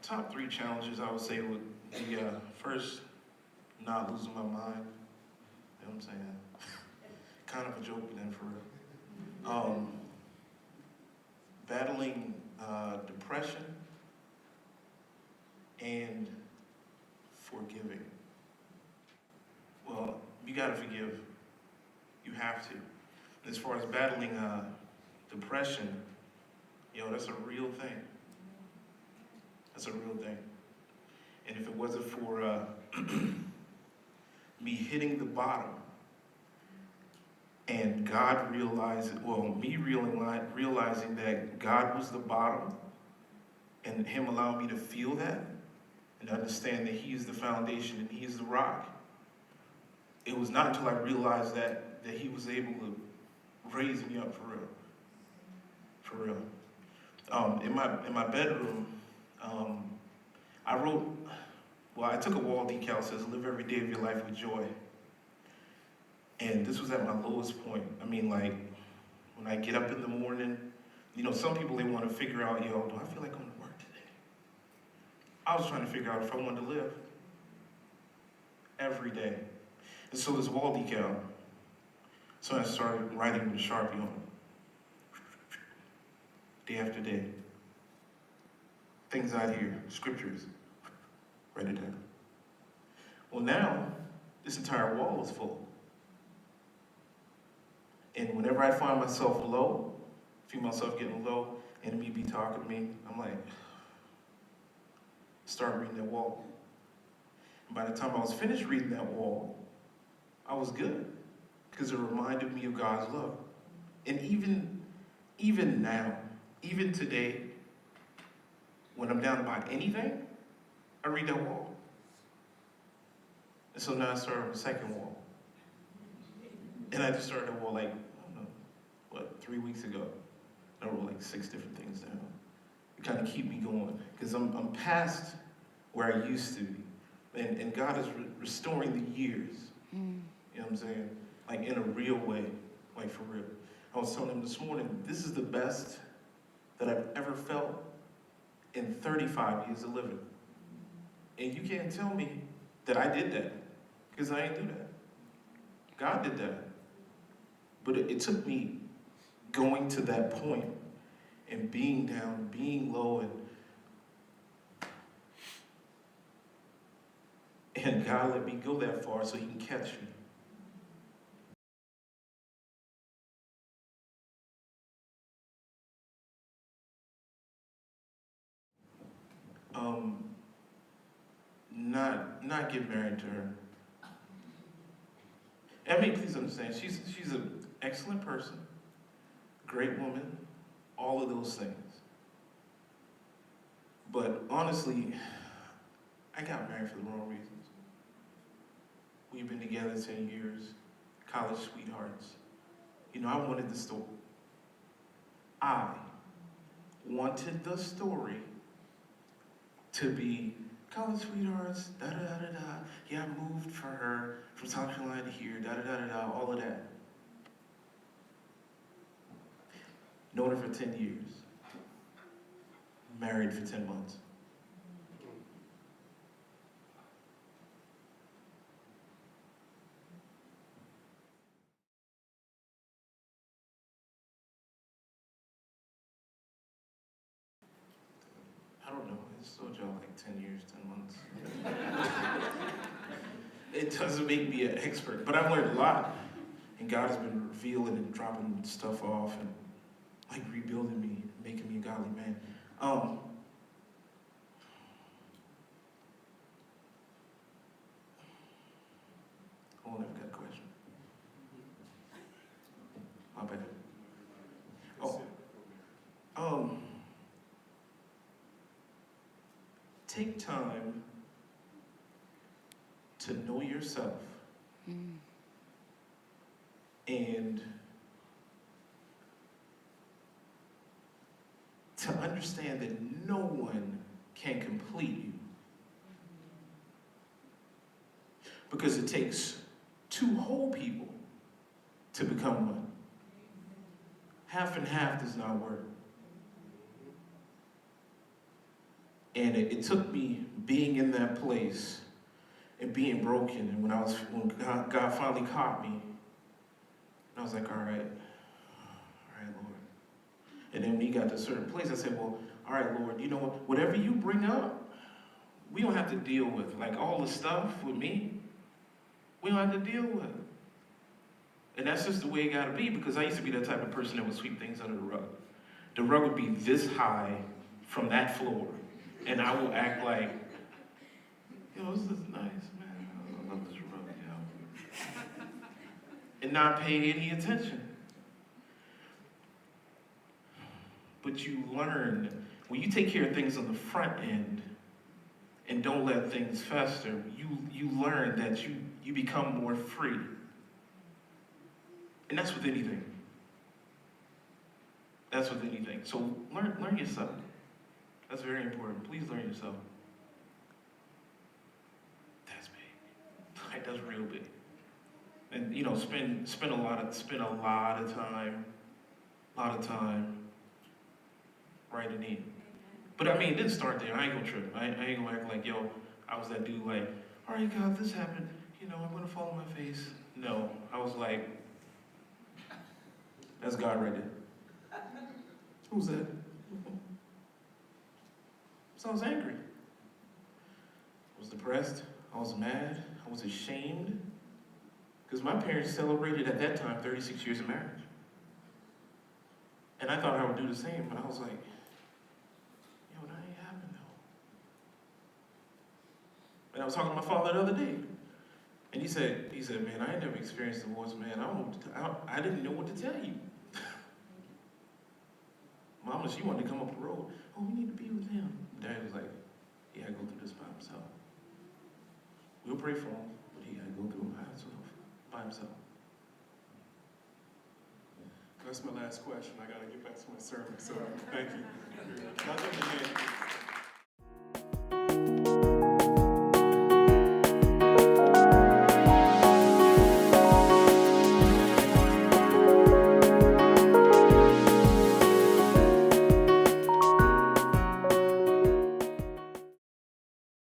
top 3 challenges I would say would be first, not losing my mind. You know what I'm saying? Kind of a joke, but then for real. Battling depression and forgiving. Well, you gotta forgive. You have to. As far as battling depression, that's a real thing. That's a real thing. And if it wasn't for me hitting the bottom and God me realizing that God was the bottom and Him allowing me to feel that and understand that He is the foundation and He is the rock, it was not until I realized that He was able to raise me up for real. For real. In my bedroom, I took a wall decal that says, "Live every day of your life with joy." And this was at my lowest point. I mean, like, when I get up in the morning, some people, they want to figure out, do I feel like going to work today? I was trying to figure out if I wanted to live every day. And so this wall decal, so I started writing with a Sharpie on it. Day after day. Things out here, scriptures, write it down. Well, now, this entire wall is full. And whenever I find myself low, feel myself getting low, enemy be talking to me, I'm like, start reading that wall. And by the time I was finished reading that wall, I was good, because it reminded me of God's love. And even now, even today, when I'm down about anything, I read that wall. And so now I started on the second wall. And I just started that wall 3 weeks ago. I wrote 6 different things down. It kind of keep me going, because I'm past where I used to be. And God is restoring the years. You know what I'm saying? In a real way, for real. I was telling him this morning, this is the best that I've ever felt in 35 years of living. And you can't tell me that I did that, because I ain't do that. God did that. But it took me going to that point and being down, being low, and God let me go that far so He can catch me. Not get married to her. I mean, please understand, she's an excellent person, great woman, all of those things. But honestly, I got married for the wrong reasons. We've been together 10 years, college sweethearts. I wanted the story. I wanted the story to be college sweethearts, da-da-da-da-da. Yeah, I moved for her from South Carolina to here, da-da-da-da-da, all of that. Known her for 10 years. Married for 10 months. I don't know, it's told y'all 10 years, 10 months. It doesn't make me an expert, but I've learned a lot. And God has been revealing and dropping stuff off and rebuilding me, making me a godly man. Hold on, I've got a question. My bad. Take time to know yourself and to understand that no one can complete you. Because it takes 2 whole people to become one. Half and half does not work. And it took me being in that place and being broken. And when God finally caught me, I was like, all right, Lord. And then when he got to a certain place, I said, well, all right, Lord, you know what? Whatever you bring up, we don't have to deal with. Like all the stuff with me, we don't have to deal with. And that's just the way it gotta be, because I used to be that type of person that would sweep things under the rug. The rug would be this high from that floor. And I will act like, yo, this is nice, man. I love this rug, yo. And not pay any attention. But you learn, when you take care of things on the front end and don't let things fester, you learn that you become more free. And that's with anything. That's with anything. So learn yourself. That's very important. Please learn yourself. That's big. Like, that's real big. And spend a lot of time writing in. But I mean, it didn't start there. I ain't gonna trip. I ain't gonna act like, yo, I was that dude like, all right, God, this happened. I'm gonna fall on my face. No, I was like, that's God right there. Who's that? So I was angry. I was depressed. I was mad. I was ashamed. Because my parents celebrated at that time 36 years of marriage. And I thought I would do the same, but I was like, yo, that ain't happening though. And I was talking to my father the other day. And he said, man, I ain't never experienced divorce, man. I didn't know what to tell you. Mama, she wanted to come up the road. Oh, we need to be with him. Dad was like, he had to go through this by himself. We'll pray for him, but he had to go through it by himself. That's my last question. I got to get back to my sermon, so thank you.